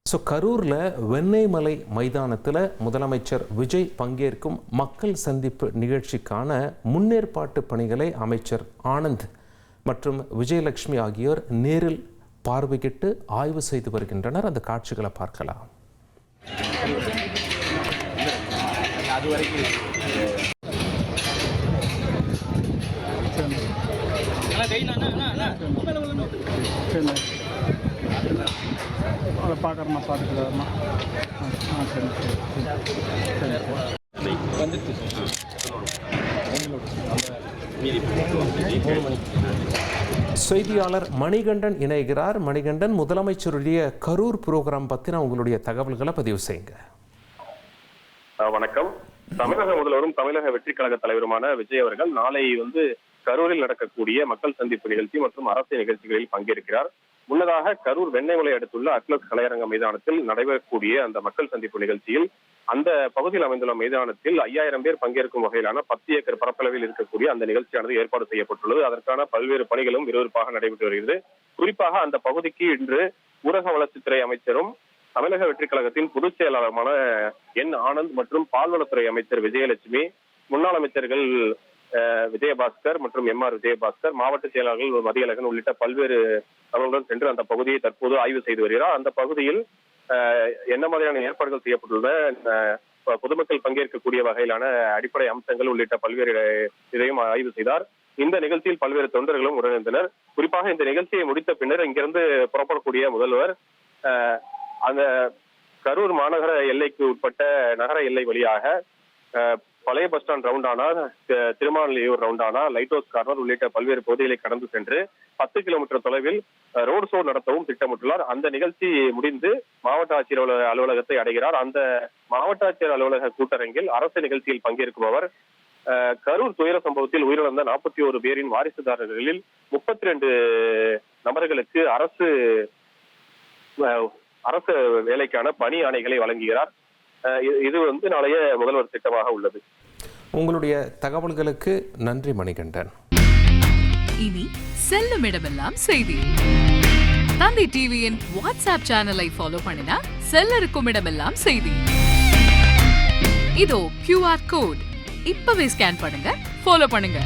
கரூரில் வெண்ணெய்மலை மைதானத்தில் முதலமைச்சர் விஜய் பங்கேற்கும் மக்கள் சந்திப்பு நிகழ்ச்சிக்கான முன்னேற்பாட்டு பணிகளை அமைச்சர் ஆனந்த் மற்றும் விஜயலட்சுமி ஆகியோர் நேரில் பார்வையிட்டு ஆய்வு செய்து வருகின்றனர். அந்த காட்சிகளை பார்க்கலாம். அதை பார்க்குறேண்ணா பார்த்துக்கலாம்ண்ணா. சரி செய்தியாளர் மணிகண்டன் இணைகிறார். மணிகண்டன், முதலமைச்சருடைய கரூர் புரோகிராம் பற்றின உங்களுடைய தகவல்களை பதிவு செய்யுங்க. வணக்கம். தமிழக முதல்வரும் தமிழக வெற்றி கழக தலைவருமான விஜய் அவர்கள் நாளை கரூரில் நடக்கக்கூடிய மக்கள் சந்திப்பு நிகழ்ச்சி மற்றும் அரசு நிகழ்ச்சிகளில் பங்கேற்கிறார். முன்னதாக கரூர் வெண்ணெய்மலை அடுத்துள்ள அட்லஸ் கலையரங்க மைதானத்தில் நடைபெறக்கூடிய அந்த மக்கள் சந்திப்பு நிகழ்ச்சியில் அந்த பகுதியில் அமைந்துள்ள மைதானத்தில் 5000 பேர் பங்கேற்கும் வகையிலான 10 ஏக்கர் பரப்பளவில் இருக்கக்கூடிய அந்த நிகழ்ச்சியானது ஏற்பாடு செய்யப்பட்டுள்ளது. அதற்கான பல்வேறு பணிகளும் விறுவிறுப்பாக நடைபெற்று வருகிறது. குறிப்பாக அந்த பகுதிக்கு இன்று ஊரக வளர்ச்சித்துறை அமைச்சரும் தமிழக வெற்றி கழகத்தின் பொதுச் செயலாளருமான என் ஆனந்த் மற்றும் பால்வளத்துறை அமைச்சர் விஜயலட்சுமி, முன்னாள் அமைச்சர்கள் விஜயபாஸ்கர் மற்றும் எம் ஆர் விஜயபாஸ்கர், மாவட்ட செயலாளர்கள் மதியழகன் உள்ளிட்ட பல்வேறு நபர்களுடன் சென்று அந்த பகுதியை தற்போது ஆய்வு செய்து வருகிறார். அந்த பகுதியில் என்ன மாதிரியான ஏற்பாடுகள் செய்யப்பட்டுள்ள பொதுமக்கள் பங்கேற்கக்கூடிய வகையிலான அடிப்படை அம்சங்கள் உள்ளிட்ட பல்வேறு இதையும் ஆய்வு செய்தார். இந்த நிகழ்ச்சியில் பல்வேறு தொண்டர்களும் உடனிருந்தனர். குறிப்பாக இந்த நிகழ்ச்சியை முடித்த பின்னர் இங்கிருந்து புறப்படக்கூடிய முதல்வர் அந்த கரூர் மாநகர எல்லைக்கு உட்பட்ட நகர எல்லை வழியாக பழைய பஸ் ஸ்டாண்ட் ரவுண்டானா, திருமாலியூர் ரவுண்டானா, லைட் ஹவுஸ் கார்னர் உள்ளிட்ட பல்வேறு பகுதிகளை கடந்து சென்று 10 கிலோமீட்டர் தொலைவில் ரோடு ஷோ நடத்தவும் திட்டமிட்டுள்ளார். அந்த நிகழ்ச்சி முடிந்து மாவட்ட ஆட்சியர் அலுவலகத்தை அடைகிறார். அந்த மாவட்ட ஆட்சியர் அலுவலக கூட்டரங்கில் அரசு நிகழ்ச்சியில் பங்கேற்கும் அவர் கரூர் துயர சம்பவத்தில் உயிரிழந்த 41 பேரின் வாரிசுதாரர்களில் 32 நபர்களுக்கு அரசு வேலைக்கான பணி ஆணைகளை வழங்குகிறார். இது நாளைய முதல்வர் திட்டமாக உள்ளது. உங்களுடைய தகவல்களுக்கு நன்றி மணிகண்டன். இனி செல்லும் இடமெல்லாம் செய்தி. தந்தி டிவியின் வாட்ஸ்அப் சேனலை ஃபாலோ பண்ணினா செல்ல இருக்கும் இடமெல்லாம் செய்தி. இதோ QR கோட் இப்பவே ஸ்கேன் பண்ணுங்க, ஃபாலோ பண்ணுங்க.